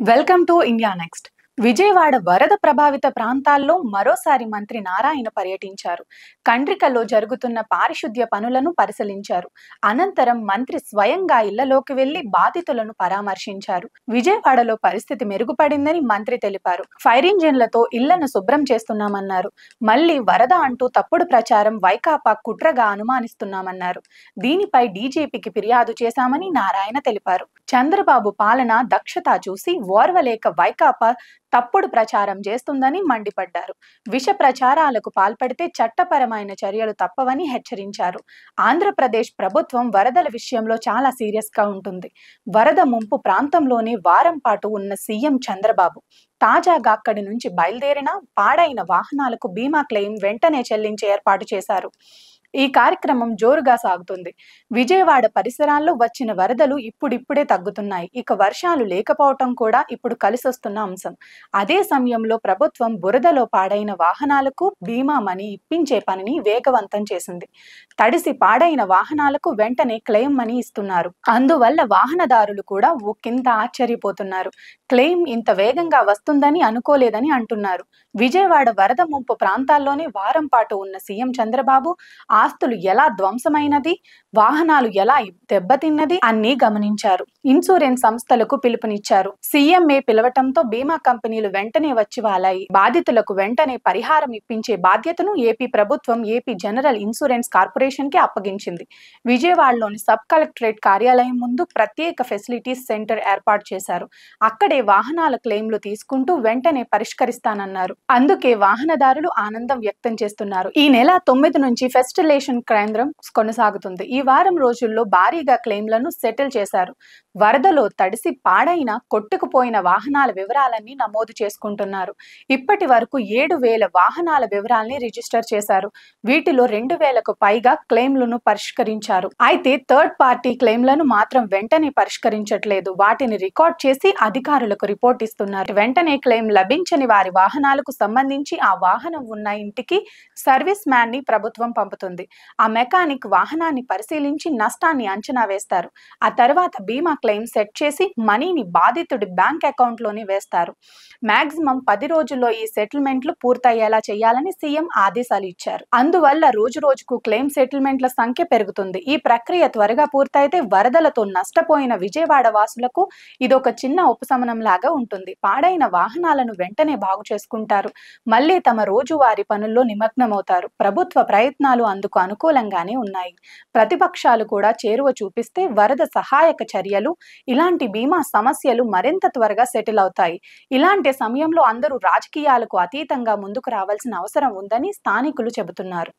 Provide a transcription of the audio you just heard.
Welcome to India next. Vijayawada వరద ప్రభావిత ప్రాంతాల్లో మరోసారి మంత్రి నారాయణ పర్యటించారు. కండ్రికల్లో జరుగుతున్న పారిశుద్ధ్య పనులను పరిశీలించారు. అనంతరం మంత్రి స్వయంగా ఇళ్లలోకి వెళ్లి బాధితులను పరామర్శించారు. విజయవాడలో పరిస్థితి మెరుగుపడిందని మంత్రి తెలిపారు. ఫైర్ ఇంజిన్లతో ఇళ్లను శుభ్రం చేస్తున్నామన్నారు. మళ్లీ వరద అంటూ తప్పుడు ప్రచారం వైకాపా కుట్రగా అనుమానిస్తున్నామన్నారు. దీనిపై డీజీపీకి ఫిర్యాదు చేశామని నారాయణ తెలిపారు. చంద్రబాబు పాలన దక్షత చూసి ఓర్వలేక వైకాపా తప్పుడు ప్రచారం చేస్తుందని మండిపడ్డారు. విష ప్రచారాలకు పాల్పడితే చట్టపరమైన చర్యలు తప్పవని హెచ్చరించారు. ఆంధ్రప్రదేశ్ ప్రభుత్వం వరదల విషయంలో చాలా సీరియస్ గా ఉంటుంది. వరద ముంపు ప్రాంతంలోనే వారం పాటు ఉన్న సీఎం చంద్రబాబు తాజాగా అక్కడి నుంచి బయలుదేరిన పాడైన వాహనాలకు బీమా క్లెయిమ్ వెంటనే చెల్లించే ఏర్పాటు చేశారు. ఈ కార్యక్రమం జోరుగా సాగుతుంది. విజయవాడ పరిసరాల్లో వచ్చిన వరదలు ఇప్పుడిప్పుడే తగ్గుతున్నాయి. ఇక వర్షాలు లేకపోవటం కూడా ఇప్పుడు కలిసొస్తున్న అంశం. అదే సమయంలో ప్రభుత్వం బురదలో పాడైన వాహనాలకు బీమా మనీ ఇప్పించే పనిని వేగవంతం చేసింది. తడిసి పాడైన వాహనాలకు వెంటనే క్లెయిమ్ మనీ ఇస్తున్నారు. అందువల్ల వాహనదారులు కూడా కింద ఆశ్చర్యపోతున్నారు. క్లెయిమ్ ఇంత వేగంగా వస్తుందని అనుకోలేదని అంటున్నారు. విజయవాడ వరద ముంపు ప్రాంతాల్లోనే వారం పాటు ఉన్న సీఎం చంద్రబాబు ఆస్తులు ఎలా ధ్వంసమైనది, వాహనాలు ఎలా దెబ్బతిన్నది అన్ని గమనించారు. ఇన్సూరెన్స్ సంస్థలకు పిలుపునిచ్చారు. సీఎంఏ పిలవటంతో బీమా కంపెనీలు వెంటనే వచ్చి వాలాయి. బాధితులకు వెంటనే పరిహారం ఇప్పించే బాధ్యతను ఏపీ ప్రభుత్వం ఏపీ జనరల్ ఇన్సూరెన్స్ కార్పొరేషన్ కి అప్పగించింది. విజయవాడలోని సబ్ కలెక్టరేట్ కార్యాలయం ముందు ప్రత్యేక ఫెసిలిటీస్ సెంటర్ ఏర్పాటు చేశారు. అక్కడే వాహనాల క్లెయిమ్లు తీసుకుంటూ వెంటనే పరిష్కరిస్తానన్నారు. అందుకే వాహనదారులు ఆనందం వ్యక్తం చేస్తున్నారు. ఈ నెల 9 నుంచి ఫెస్టిలేషన్ కేంద్రం కొనసాగుతుంది. ఈ వారం రోజుల్లో భారీగా క్లెయిమ్లను సెటిల్ చేశారు. వరదలో తడిసి పాడైన కొట్టుకుపోయిన వాహనాల వివరాలన్నీ నమోదు చేసుకుంటున్నారు. ఇప్పటి వరకు 7,000 వాహనాల వివరాల్ని రిజిస్టర్ చేశారు. వీటిలో 2,000కు పైగా క్లెయిమ్లను పరిష్కరించారు. అయితే థర్డ్ పార్టీ క్లెయిమ్లను మాత్రం వెంటనే పరిష్కరించట్లేదు. వాటిని రికార్డ్ చేసి అధికారులకు రిపోర్ట్ ఇస్తున్నారు. వెంటనే క్లెయిమ్ లభించని వారి వాహనాలకు సంబంధించి ఆ వాహనం ఉన్న ఇంటికి సర్వీస్ మ్యాన్ ని ప్రభుత్వం పంపుతుంది. ఆ మెకానిక్ వాహనాన్ని పరిశీలించి నష్టాన్ని అంచనా వేస్తారు. ఆ తర్వాత బీమా క్లెయిమ్ సెట్ చేసి మనీని బాధితుడి బ్యాంక్ అకౌంట్ లోనే వేస్తారు. మాక్సిమం 10 రోజుల్లో ఈ సెటిల్మెంట్లు పూర్తయ్యేలా చేయాలని సీఎం ఆదేశాలు ఇచ్చారు. అందువల్ల రోజు రోజుకు క్లెయిమ్ సెటిల్మెంట్ల సంఖ్య పెరుగుతుంది. ఈ ప్రక్రియ త్వరగా పూర్తయితే వరదలతో నష్టపోయిన విజయవాడ వాసులకు ఇదొక చిన్న ఉపశమనం లాగా ఉంటుంది. పాడైన వాహనాలను వెంటనే బాగు చేసుకుంటారు. మళ్ళీ తమ రోజువారీ పనుల్లో నిమగ్నమవుతారు. ప్రభుత్వ ప్రయత్నాలు అందుకు అనుకూలంగానే ఉన్నాయి. ప్రతిపక్షాలు కూడా చేరువ చూపిస్తే వరద సహాయక చర్యలు, ఇలాంటి బీమా సమస్యలు మరింత త్వరగా సెటిల్ అవుతాయి. ఇలాంటి సమయంలో అందరూ రాజకీయాలకు అతీతంగా ముందుకు రావాల్సిన అవసరం ఉందని స్థానికులు చెబుతున్నారు.